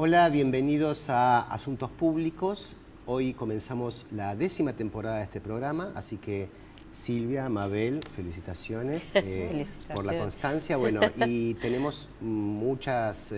Hola, bienvenidos a Asuntos Públicos. Hoy comenzamos la 10ª temporada de este programa, así que Silvia, Mabel, felicitaciones, por la constancia. Bueno, y tenemos muchos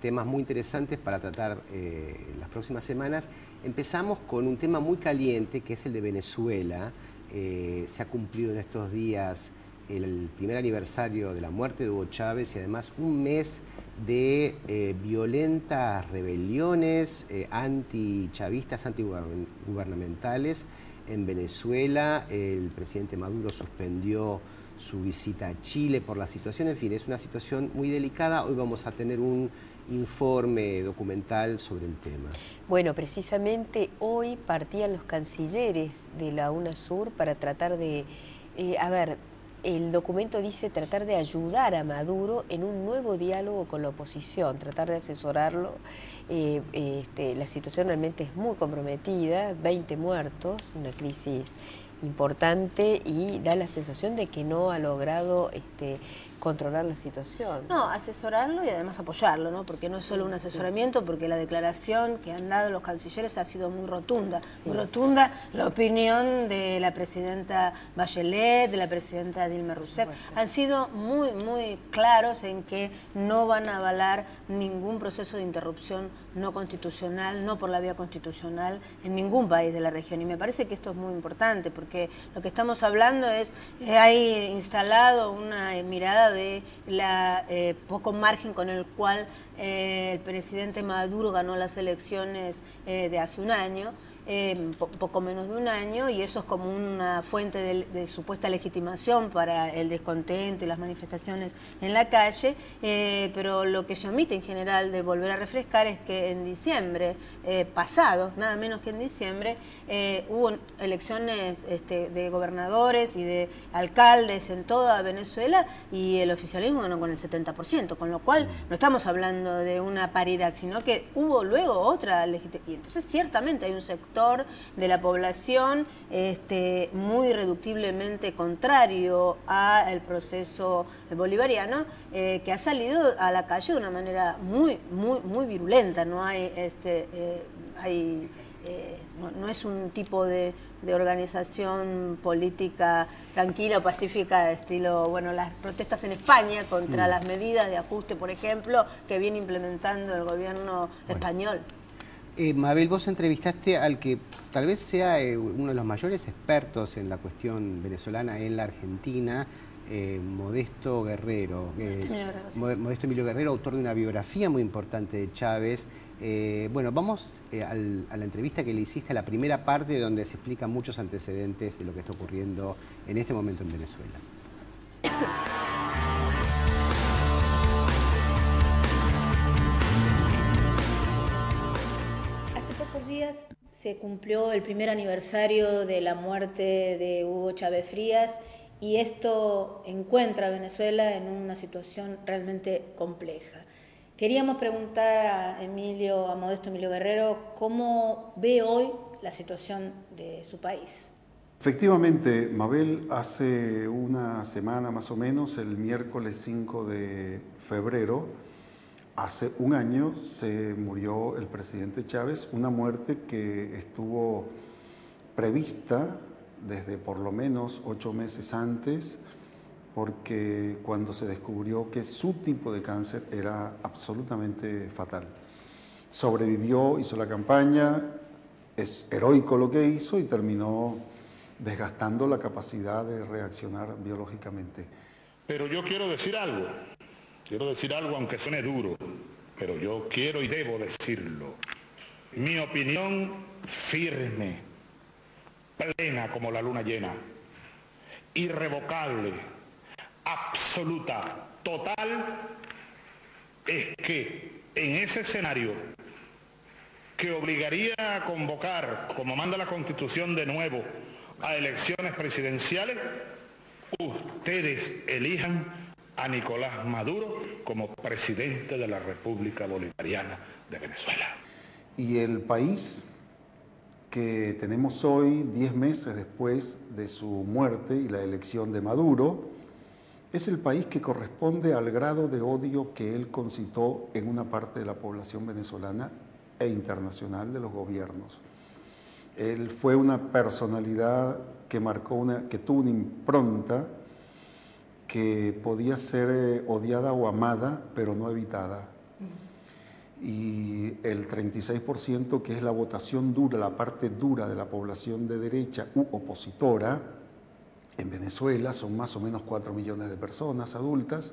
temas muy interesantes para tratar en las próximas semanas. Empezamos con un tema muy caliente, que es el de Venezuela. Se ha cumplido en estos días el primer aniversario de la muerte de Hugo Chávez y además un mes de violentas rebeliones antichavistas, antigubernamentales en Venezuela. El presidente Maduro suspendió su visita a Chile por la situación. En fin, es una situación muy delicada. Hoy vamos a tener un informe documental sobre el tema. Bueno, precisamente hoy partían los cancilleres de la UNASUR para tratar de... el documento dice tratar de ayudar a Maduro en un nuevo diálogo con la oposición, tratar de asesorarlo. La situación realmente es muy comprometida, 20 muertos, una crisis importante y da la sensación de que no ha logrado controlar la situación. No, asesorarlo y además apoyarlo, ¿no? Porque no es solo un asesoramiento, porque la declaración que han dado los cancilleres ha sido muy rotunda. Sí. Muy rotunda la opinión de la presidenta Bachelet, de la presidenta Dilma Rousseff. Han sido muy claros en que no van a avalar ningún proceso de interrupción no constitucional, no por la vía constitucional, en ningún país de la región. Y me parece que esto es muy importante, porque lo que estamos hablando es, hay instalado una mirada de la poco margen con el cual el presidente Maduro ganó las elecciones de hace un año, poco menos de un año, y eso es como una fuente de supuesta legitimación para el descontento y las manifestaciones en la calle, pero lo que se omite en general de volver a refrescar es que en diciembre pasado, nada menos que en diciembre, hubo elecciones de gobernadores y de alcaldes en toda Venezuela y el oficialismo ganó con el 70%, con lo cual no estamos hablando de una paridad, sino que hubo luego otra legitimación. Y entonces ciertamente hay un sector de la población muy irreductiblemente contrario al proceso bolivariano, que ha salido a la calle de una manera muy virulenta. No hay, no es un tipo de organización política tranquila o pacífica, estilo, bueno, las protestas en España contra las medidas de ajuste, por ejemplo, que viene implementando el gobierno español. Mabel, vos entrevistaste al que tal vez sea uno de los mayores expertos en la cuestión venezolana en la Argentina, Modesto Guerrero. Modesto Emilio Guerrero, autor de una biografía muy importante de Chávez. Bueno, vamos a la entrevista que le hiciste, a la primera parte donde se explican muchos antecedentes de lo que está ocurriendo en este momento en Venezuela. Días se cumplió el primer aniversario de la muerte de Hugo Chávez Frías y esto encuentra a Venezuela en una situación realmente compleja. Queríamos preguntar a Modesto Emilio Guerrero cómo ve hoy la situación de su país. Efectivamente, Mabel, hace una semana más o menos, el miércoles 5 de febrero, hace un año se murió el presidente Chávez, una muerte que estuvo prevista desde por lo menos 8 meses antes, porque cuando se descubrió que su tipo de cáncer era absolutamente fatal. Sobrevivió, hizo la campaña, es heroico lo que hizo y terminó desgastando la capacidad de reaccionar biológicamente. Pero yo quiero decir algo aunque suene duro, pero yo quiero y debo decirlo. Mi opinión firme, plena como la luna llena, irrevocable, absoluta, total, es que en ese escenario que obligaría a convocar, como manda la Constitución de nuevo, a elecciones presidenciales, ustedes elijan a Nicolás Maduro como presidente de la República Bolivariana de Venezuela. Y el país que tenemos hoy, 10 meses después de su muerte y la elección de Maduro, Es el país que corresponde al grado de odio que él concitó en una parte de la población venezolana e internacional de los gobiernos. Él fue una personalidad que que tuvo una impronta que podía ser odiada o amada, pero no evitada. Y el 36%, que es la votación dura, la parte dura de la población de derecha u opositora, en Venezuela son más o menos 4 millones de personas adultas.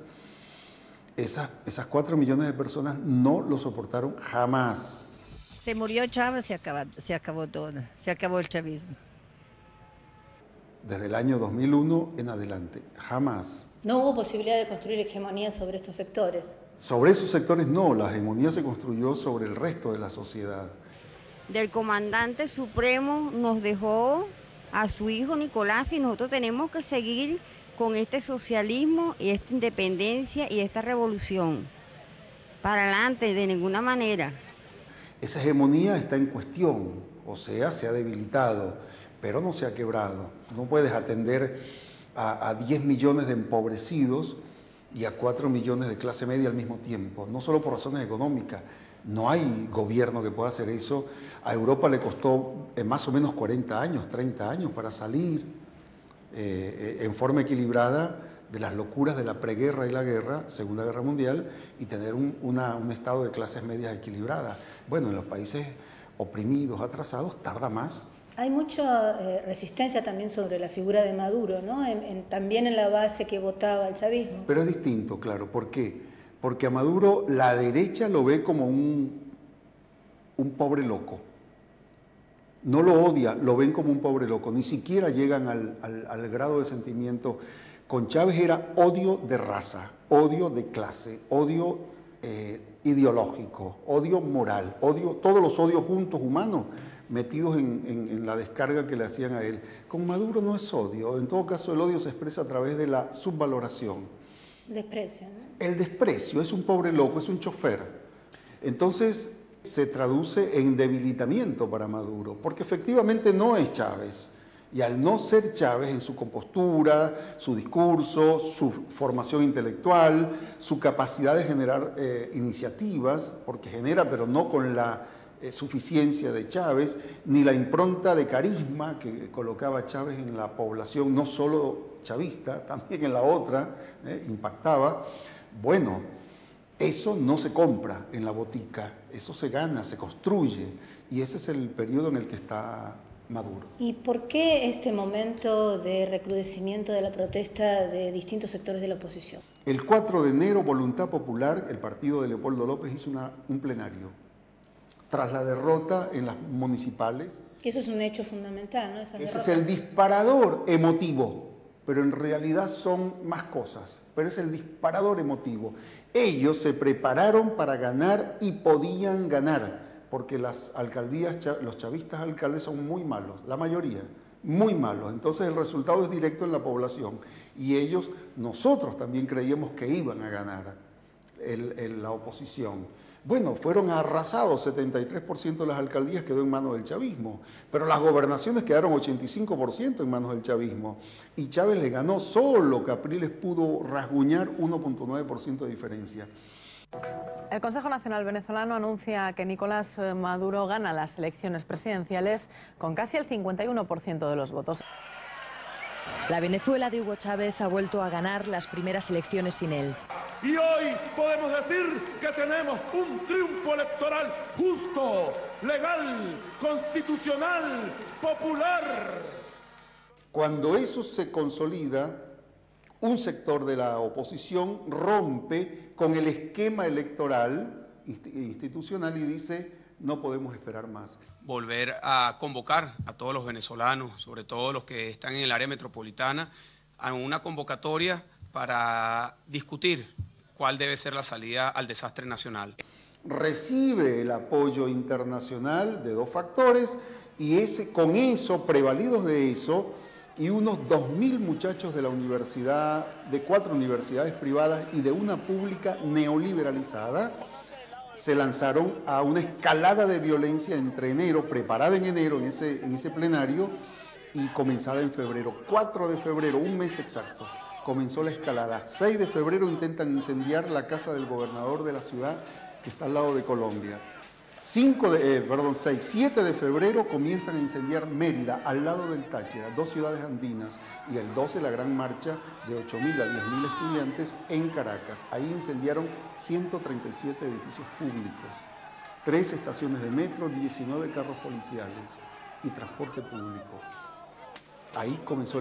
Esas 4 millones de personas no lo soportaron jamás. Se murió Chávez, se acabó todo, se acabó el chavismo. Desde el año 2001 en adelante, jamás. No hubo posibilidad de construir hegemonía sobre estos sectores. Sobre esos sectores no, la hegemonía se construyó sobre el resto de la sociedad. Del comandante supremo nos dejó a su hijo Nicolás y nosotros tenemos que seguir con este socialismo y esta independencia y esta revolución. Para adelante, de ninguna manera. Esa hegemonía está en cuestión, o sea, se ha debilitado, pero no se ha quebrado. No puedes atender a 10 millones de empobrecidos y a 4 millones de clase media al mismo tiempo, no solo por razones económicas. No hay gobierno que pueda hacer eso. A Europa le costó más o menos 40 años, 30 años para salir en forma equilibrada de las locuras de la preguerra y la guerra, Segunda Guerra Mundial, y tener un estado de clases medias equilibradas. Bueno, en los países oprimidos, atrasados, tarda más. Hay mucha resistencia también sobre la figura de Maduro, ¿no? También en la base que votaba el chavismo. Pero es distinto, claro. ¿Por qué? Porque a Maduro la derecha lo ve como un pobre loco. No lo odia, lo ven como un pobre loco. Ni siquiera llegan al grado de sentimiento. Con Chávez era odio de raza, odio de clase, odio ideológico, odio moral, todos los odios juntos humanos metidos en la descarga que le hacían a él. Con Maduro no es odio. En todo caso, el odio se expresa a través de la subvaloración. Desprecio, ¿no? El desprecio, es un pobre loco, es un chofer. Entonces se traduce en debilitamiento para Maduro, porque efectivamente no es Chávez. Y al no ser Chávez en su compostura, su discurso, su formación intelectual, su capacidad de generar iniciativas, porque genera, pero no con la suficiencia de Chávez, ni la impronta de carisma que colocaba Chávez en la población, no solo chavista, también en la otra, impactaba. Bueno, eso no se compra en la botica, eso se gana, se construye, y ese es el periodo en el que está Maduro. ¿Y por qué este momento de recrudecimiento de la protesta de distintos sectores de la oposición? El 4 de enero, Voluntad Popular, el partido de Leopoldo López, hizo un plenario tras la derrota en las municipales. Eso es un hecho fundamental, ¿no? Ese es el disparador emotivo, pero en realidad son más cosas, pero es el disparador emotivo. Ellos se prepararon para ganar y podían ganar, porque las alcaldías, los chavistas alcaldes son muy malos, la mayoría, muy malos. Entonces el resultado es directo en la población. Y nosotros también creíamos que iban a ganar la oposición. Bueno, fueron arrasados, 73% de las alcaldías quedó en manos del chavismo, pero las gobernaciones quedaron 85% en manos del chavismo. Y Chávez le ganó solo, Capriles pudo rasguñar 1.9% de diferencia. El Consejo Nacional Venezolano anuncia que Nicolás Maduro gana las elecciones presidenciales con casi el 51% de los votos. La Venezuela de Hugo Chávez ha vuelto a ganar las primeras elecciones sin él. Y hoy podemos decir que tenemos un triunfo electoral justo, legal, constitucional, popular. Cuando eso se consolida, un sector de la oposición rompe con el esquema electoral institucional y dice: no podemos esperar más. Volver a convocar a todos los venezolanos, sobre todo los que están en el área metropolitana, a una convocatoria para discutir cuál debe ser la salida al desastre nacional. Recibe el apoyo internacional de dos factores y con eso, prevalidos de eso, y unos 2.000 muchachos de la universidad, de 4 universidades privadas y de una pública neoliberalizada, se lanzaron a una escalada de violencia entre enero, preparada en enero en ese plenario, y comenzada en febrero, 4 de febrero, un mes exacto. comenzó la escalada. 6 de febrero intentan incendiar la casa del gobernador de la ciudad, que está al lado de Colombia. 7 de febrero comienzan a incendiar Mérida, al lado del Táchira, 2 ciudades andinas, y el 12 la gran marcha de 8.000 a 10.000 estudiantes en Caracas. Ahí incendiaron 137 edificios públicos, 3 estaciones de metro, 19 carros policiales y transporte público. Ahí apareció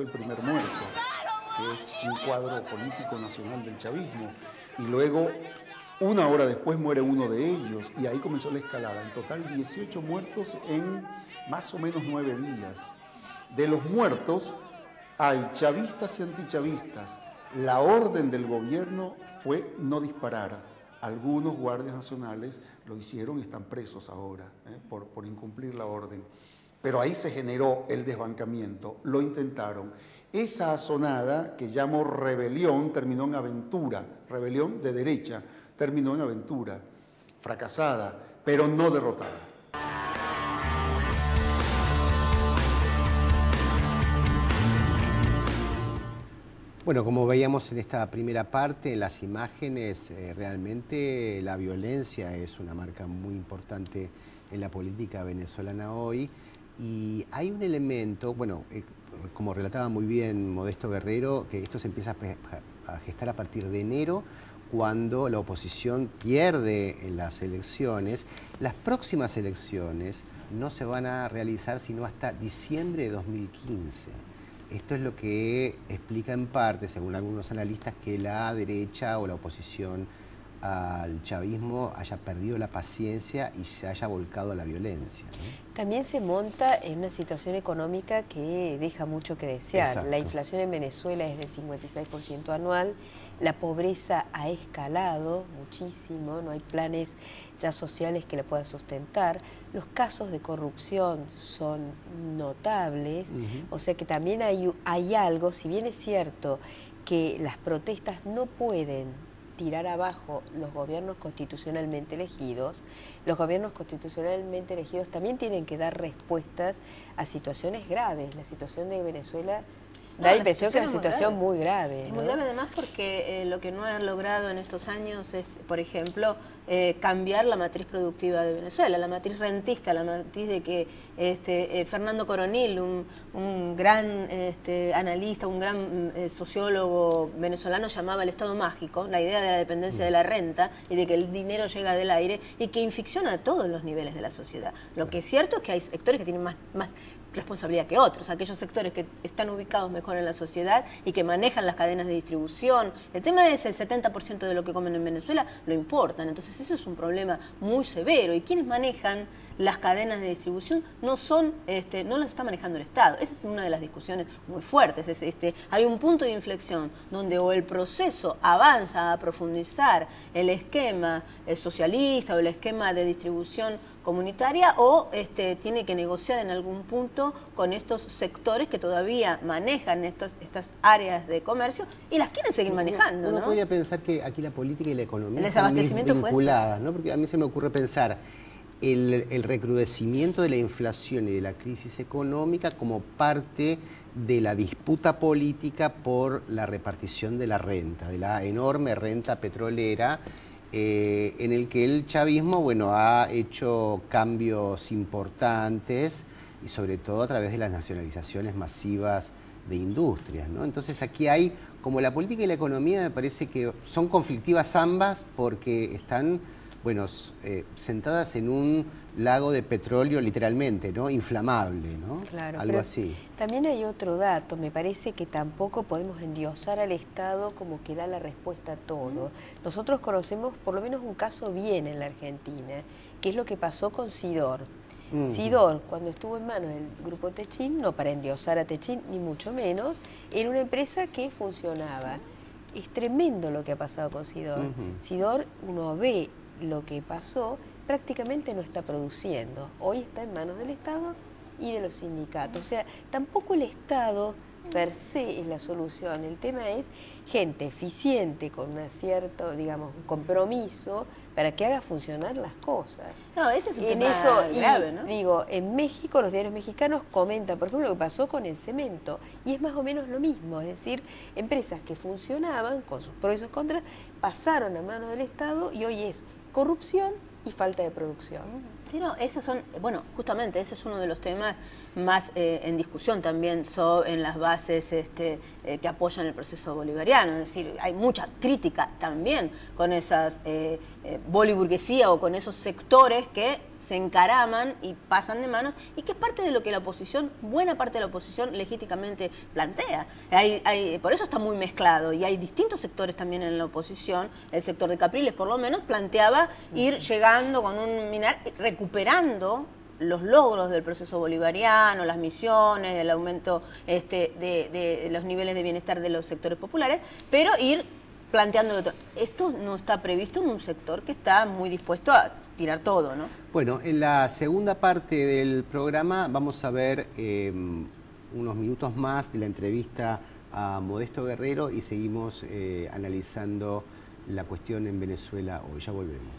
el primer muerto, que es un cuadro político nacional del chavismo, y luego, una hora después, muere uno de ellos, y ahí comenzó la escalada. En total, 18 muertos en más o menos 9 días. De los muertos, hay chavistas y antichavistas. La orden del gobierno fue no disparar. Algunos guardias nacionales lo hicieron y están presos ahora, por incumplir la orden. Pero ahí se generó el desbancamiento, lo intentaron. Esa azonada, que llamo rebelión, terminó en aventura, rebelión de derecha, terminó en aventura, fracasada, pero no derrotada. Bueno, como veíamos en esta primera parte, en las imágenes, realmente la violencia es una marca muy importante en la política venezolana hoy. Y hay un elemento, bueno, como relataba muy bien Modesto Guerrero, que esto se empieza a gestar a partir de enero, cuando la oposición pierde en las elecciones. Las próximas elecciones no se van a realizar sino hasta diciembre de 2015. Esto es lo que explica en parte, según algunos analistas, que la derecha o la oposición al chavismo haya perdido la paciencia y se haya volcado a la violencia, ¿no? También se monta en una situación económica que deja mucho que desear. Exacto. La inflación en Venezuela es del 56% anual, la pobreza ha escalado muchísimo, no hay planes ya sociales que la puedan sustentar, los casos de corrupción son notables, o sea que también hay algo, si bien es cierto que las protestas no pueden tirar abajo los gobiernos constitucionalmente elegidos, los gobiernos constitucionalmente elegidos también tienen que dar respuestas a situaciones graves. La situación de Venezuela da la impresión que es una situación muy grave. Y muy grave además porque lo que no han logrado en estos años es, por ejemplo, cambiar la matriz productiva de Venezuela, la matriz rentista, la matriz de que Fernando Coronil, un gran analista, un gran sociólogo venezolano, llamaba el Estado mágico, la idea de la dependencia de la renta y de que el dinero llega del aire y que inficciona a todos los niveles de la sociedad. Lo que es cierto es que hay sectores que tienen más responsabilidad que otros, aquellos sectores que están ubicados mejor en la sociedad y que manejan las cadenas de distribución. El tema es el 70% de lo que comen en Venezuela lo importan, entonces eso es un problema muy severo y quienes manejan las cadenas de distribución no las está manejando el Estado. Esa es una de las discusiones muy fuertes. Hay un punto de inflexión donde o el proceso avanza a profundizar el esquema socialista o el esquema de distribución comunitaria o tiene que negociar en algún punto con estos sectores que todavía manejan estas áreas de comercio y las quieren seguir manejando. Uno ¿no? podría pensar que aquí la política y la economía están vinculadas, ¿no? Porque a mí se me ocurre pensar el recrudecimiento de la inflación y de la crisis económica como parte de la disputa política por la repartición de la renta, de la enorme renta petrolera, en el que el chavismo, bueno, ha hecho cambios importantes y sobre todo a través de las nacionalizaciones masivas de industrias, ¿no? Entonces aquí hay, como la política y la economía me parece que son conflictivas ambas porque están, bueno, sentadas en un lago de petróleo literalmente, ¿no? Inflamable, ¿no? Claro, algo así. También hay otro dato, me parece que tampoco podemos endiosar al Estado como que da la respuesta a todo. Nosotros conocemos por lo menos un caso bien en la Argentina, que es lo que pasó con Sidor. Sidor, cuando estuvo en manos del grupo Techín, no para endiosar a Techín, ni mucho menos, era una empresa que funcionaba. Es tremendo lo que ha pasado con Sidor. Sidor, uno ve lo que pasó, prácticamente no está produciendo. Hoy está en manos del Estado y de los sindicatos. O sea, tampoco el Estado per se es la solución. El tema es gente eficiente con un cierto, digamos, compromiso para que haga funcionar las cosas. No, ese es un tema grave, ¿no? Digo, en México los diarios mexicanos comentan, por ejemplo, lo que pasó con el cemento, y es más o menos lo mismo, es decir, empresas que funcionaban con sus pros y sus contras, pasaron a manos del Estado y hoy es corrupción y falta de producción. Sí, no, esos son, bueno, justamente ese es uno de los temas más en discusión también en las bases que apoyan el proceso bolivariano. Es decir, hay mucha crítica también con esas boliburguesía o con esos sectores que se encaraman y pasan de manos, y que es parte de lo que la oposición, buena parte de la oposición legítimamente plantea. Por eso está muy mezclado, y hay distintos sectores también en la oposición. El sector de Capriles, por lo menos, planteaba ir llegando con un minar, recuperando los logros del proceso bolivariano, las misiones, el aumento de los niveles de bienestar de los sectores populares, pero ir planteando otro. Esto no está previsto en un sector que está muy dispuesto a tirar todo, ¿no? Bueno, en la segunda parte del programa vamos a ver unos minutos más de la entrevista a Modesto Guerrero y seguimos analizando la cuestión en Venezuela hoy. Ya volvemos.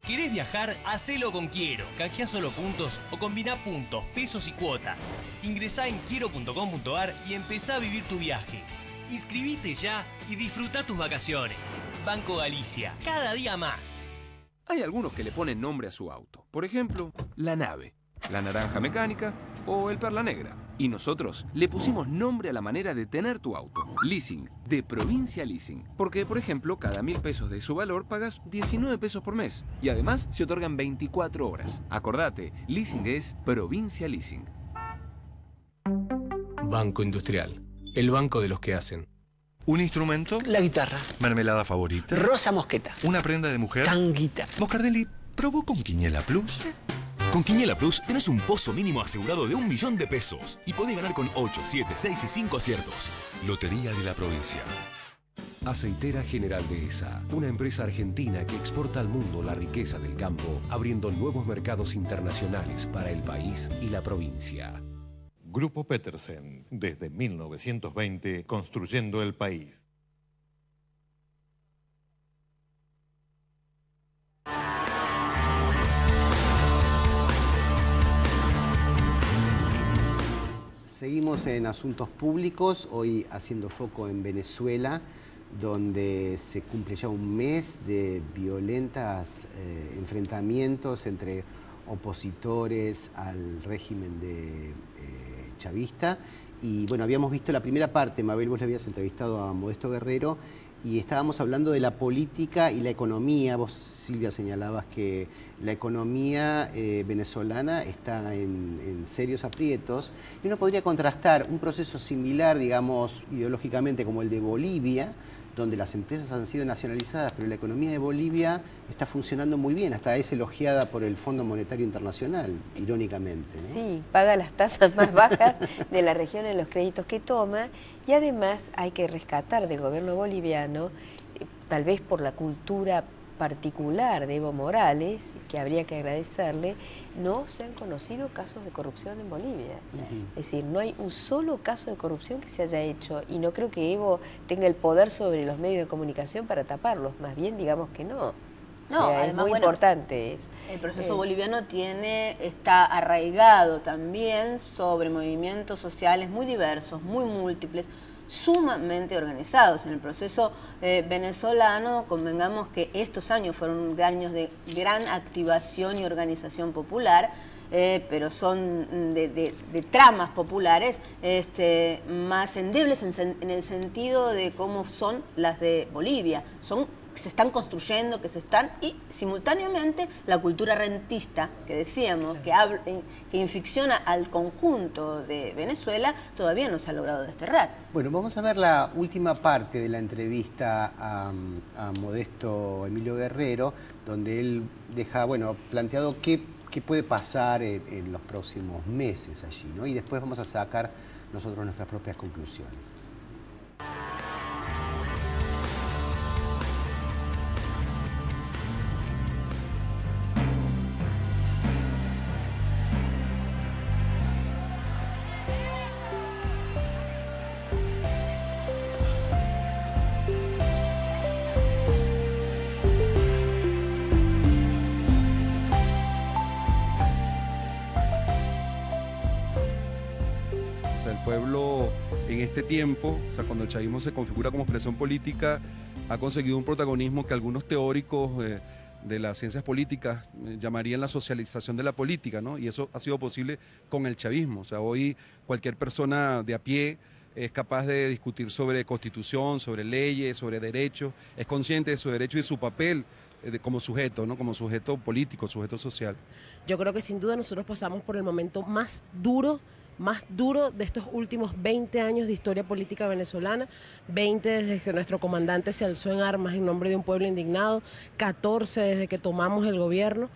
¿Querés viajar? Hacelo con Quiero. Canjea solo puntos o combina puntos, pesos y cuotas. Ingresá en quiero.com.ar y empezá a vivir tu viaje. Inscribite ya y disfruta tus vacaciones. Banco Galicia, cada día más. Hay algunos que le ponen nombre a su auto. Por ejemplo, la nave, la naranja mecánica o el perla negra. Y nosotros le pusimos nombre a la manera de tener tu auto. Leasing, de Provincia Leasing. Porque, por ejemplo, cada 1.000 pesos de su valor pagas 19 pesos por mes. Y además se otorgan 24 horas. Acordate, leasing es Provincia Leasing. Banco Industrial, el banco de los que hacen. ¿Un instrumento? La guitarra. ¿Mermelada favorita? Rosa mosqueta. ¿Una prenda de mujer? Tanguita. Moscardelli, ¿probó con Quiniela Plus? Con Quiniela Plus tenés un pozo mínimo asegurado de 1 millón de pesos y podés ganar con 8, 7, 6 y 5 aciertos. Lotería de la Provincia. Aceitera General Dehesa, una empresa argentina que exporta al mundo la riqueza del campo, abriendo nuevos mercados internacionales para el país y la provincia. Grupo Petersen, desde 1920, construyendo el país. Seguimos en Asuntos Públicos, hoy haciendo foco en Venezuela, donde se cumple ya un mes de violentos enfrentamientos entre opositores al régimen de chavista. Y bueno, habíamos visto la primera parte, Mabel, vos le habías entrevistado a Modesto Guerrero, y estábamos hablando de la política y la economía. Vos, Silvia, señalabas que la economía venezolana está en serios aprietos, y uno podría contrastar un proceso similar, digamos, ideológicamente como el de Bolivia, donde las empresas han sido nacionalizadas, pero la economía de Bolivia está funcionando muy bien, hasta es elogiada por el Fondo Monetario Internacional, irónicamente, ¿no? Sí, paga las tasas más bajas de la región en los créditos que toma, y además hay que rescatar del gobierno boliviano, tal vez por la cultura particular de Evo Morales, que habría que agradecerle, no se han conocido casos de corrupción en Bolivia. Es decir, no hay un solo caso de corrupción que se haya hecho, y no creo que Evo tenga el poder sobre los medios de comunicación para taparlos, más bien digamos que no. No, o sea, además, es muy bueno, importante eso. El proceso boliviano está arraigado también sobre movimientos sociales muy diversos, muy múltiples, sumamente organizados. En el proceso venezolano, convengamos que estos años fueron años de gran activación y organización popular, pero son de tramas populares más endebles en el sentido de cómo son las de Bolivia. Que se están construyendo, y simultáneamente la cultura rentista que decíamos, que inficciona al conjunto de Venezuela, todavía no se ha logrado desterrar. Bueno, vamos a ver la última parte de la entrevista a Modesto Emilio Guerrero, donde él deja, bueno, planteado qué puede pasar en los próximos meses allí, ¿no? Y después vamos a sacar nosotros nuestras propias conclusiones. pueblo en este tiempo, o sea, cuando el chavismo se configura como expresión política, ha conseguido un protagonismo que algunos teóricos de las ciencias políticas llamarían la socialización de la política, ¿no? Y eso ha sido posible con el chavismo. O sea, hoy cualquier persona de a pie es capaz de discutir sobre constitución, sobre leyes, sobre derechos, es consciente de su derecho y de su papel como sujeto, ¿no? Como sujeto político, sujeto social. Yo creo que sin duda nosotros pasamos por el momento más duro de estos últimos 20 años de historia política venezolana, 20 desde que nuestro comandante se alzó en armas en nombre de un pueblo indignado, 14 desde que tomamos el gobierno,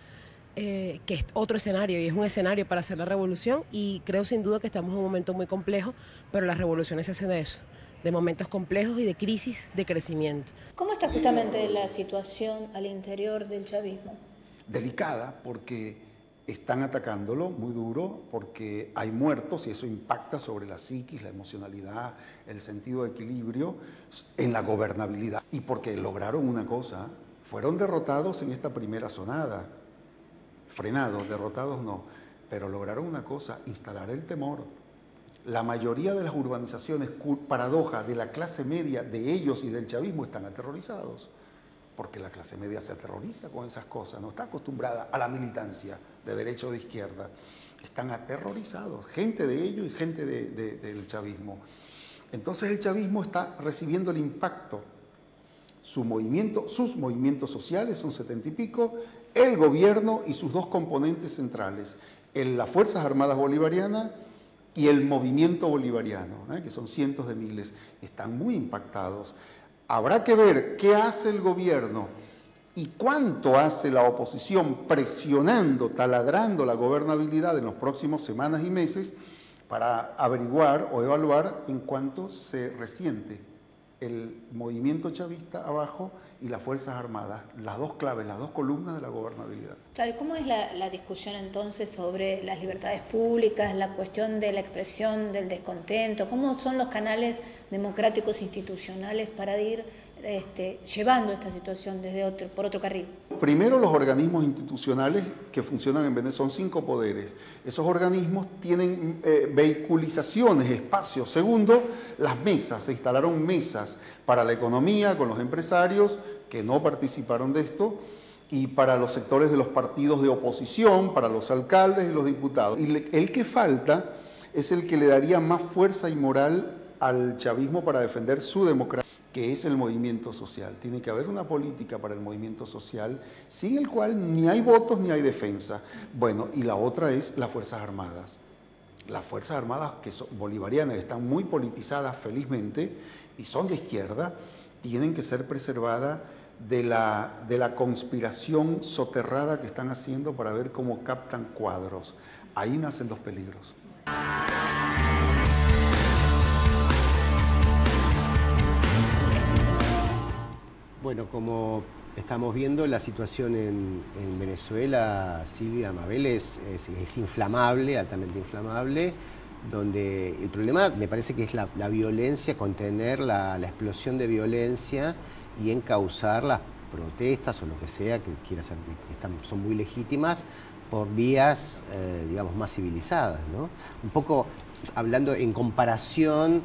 que es otro escenario y es un escenario para hacer la revolución, y creo sin duda que estamos en un momento muy complejo, pero las revoluciones se hacen de eso, de momentos complejos y de crisis de crecimiento. ¿Cómo está justamente la situación al interior del chavismo? Delicada, porque están atacándolo muy duro, porque hay muertos y eso impacta sobre la psiquis, la emocionalidad, el sentido de equilibrio en la gobernabilidad. Y porque lograron una cosa, fueron derrotados en esta primera sonada, frenados, derrotados no, pero lograron una cosa, instalar el temor. La mayoría de las urbanizaciones, paradoja de la clase media, de ellos y del chavismo, están aterrorizados. Porque la clase media se aterroriza con esas cosas, no está acostumbrada a la militancia de derecha o de izquierda. Están aterrorizados, gente de ellos y gente del chavismo. Entonces el chavismo está recibiendo el impacto. Sus movimientos sociales son 70 y pico, el gobierno y sus dos componentes centrales, las Fuerzas Armadas Bolivarianas y el movimiento bolivariano, que son cientos de miles, están muy impactados. Habrá que ver qué hace el gobierno y cuánto hace la oposición presionando, taladrando la gobernabilidad en los próximos semanas y meses para averiguar o evaluar en cuánto se resiente el movimiento chavista abajo y las Fuerzas Armadas, las dos claves, las dos columnas de la gobernabilidad. Claro, ¿y cómo es la discusión entonces sobre las libertades públicas, la cuestión de la expresión del descontento? ¿Cómo son los canales democráticos institucionales para ir llevando esta situación por otro carril? Primero, los organismos institucionales que funcionan en Venezuela, son 5 poderes. Esos organismos tienen vehiculizaciones, espacios. Segundo, las mesas, se instalaron mesas para la economía con los empresarios que no participaron de esto, y para los sectores de los partidos de oposición, para los alcaldes y los diputados. Y el que falta es el que le daría más fuerza y moral al chavismo para defender su democracia, que es el movimiento social. Tiene que haber una política para el movimiento social, sin el cual ni hay votos ni hay defensa. Bueno, y la otra es las Fuerzas Armadas. Las Fuerzas Armadas, que son bolivarianas, están muy politizadas felizmente, y son de izquierda, tienen que ser preservadas de la conspiración soterrada que están haciendo para ver cómo captan cuadros. Ahí nacen los peligros. Bueno, como estamos viendo, la situación en Venezuela, Silvia, Mabel, es inflamable, altamente inflamable, donde el problema me parece que es la violencia, contener la explosión de violencia y encauzar las protestas o lo que sea que quiera ser, que son muy legítimas, por vías, digamos, más civilizadas, ¿no? Un poco hablando en comparación,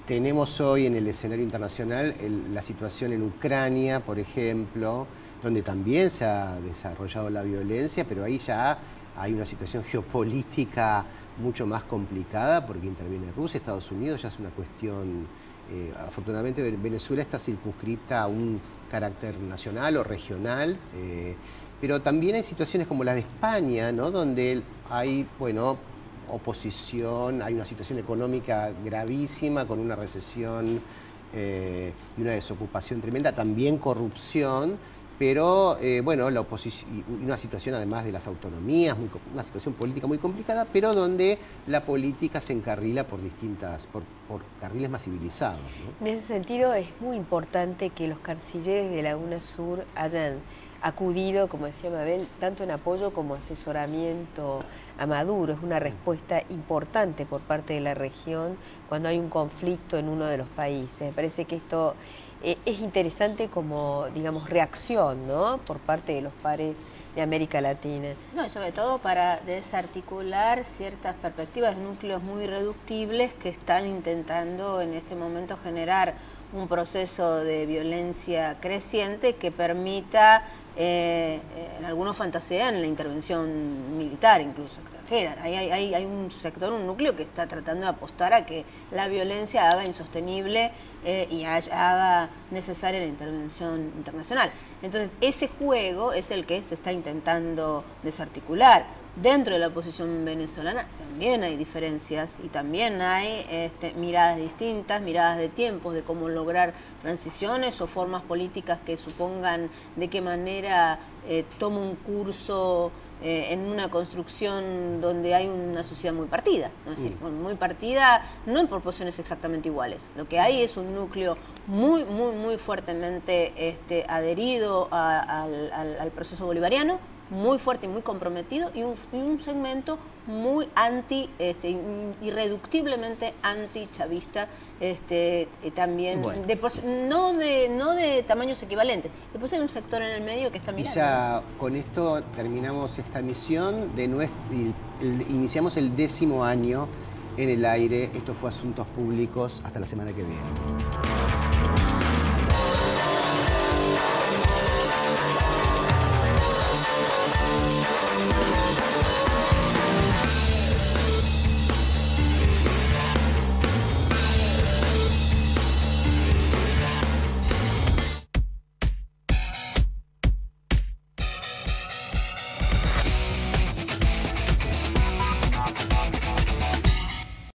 tenemos hoy en el escenario internacional la situación en Ucrania, por ejemplo, donde también se ha desarrollado la violencia, pero ahí ya hay una situación geopolítica mucho más complicada porque interviene Rusia, Estados Unidos, ya es una cuestión, afortunadamente Venezuela está circunscripta a un carácter nacional o regional, pero también hay situaciones como la de España, ¿no? Donde hay, bueno, oposición, hay una situación económica gravísima con una recesión y una desocupación tremenda, también corrupción, pero bueno, la oposición, y una situación además de las autonomías, una situación política muy complicada, pero donde la política se encarrila por carriles más civilizados, ¿no? En ese sentido es muy importante que los cancilleres de la UNASUR hayan acudido, como decía Mabel, tanto en apoyo como asesoramiento a Maduro. Es una respuesta importante por parte de la región cuando hay un conflicto en uno de los países. Me parece que esto es interesante como, digamos, reacción, ¿no?, por parte de los pares de América Latina. No, y sobre todo para desarticular ciertas perspectivas de núcleos muy irreductibles que están intentando en este momento generar un proceso de violencia creciente que permita, en algunos fantasean la intervención militar, incluso extranjera. Hay un sector, un núcleo que está tratando de apostar a que la violencia haga insostenible y haga necesaria la intervención internacional. Entonces, ese juego es el que se está intentando desarticular. Dentro de la oposición venezolana también hay diferencias y también hay miradas distintas, miradas de tiempos, de cómo lograr transiciones o formas políticas que supongan de qué manera toma un curso en una construcción donde hay una sociedad muy partida, ¿no? Es decir, muy partida, no en proporciones exactamente iguales. Lo que hay es un núcleo muy fuertemente adherido al proceso bolivariano, muy fuerte y muy comprometido, y un segmento muy irreductiblemente anti-chavista, también, bueno, no de tamaños equivalentes. Después hay un sector en el medio que está mirando. Y ya con esto terminamos esta misión, iniciamos el 10º año en el aire. Esto fue Asuntos Públicos. Hasta la semana que viene.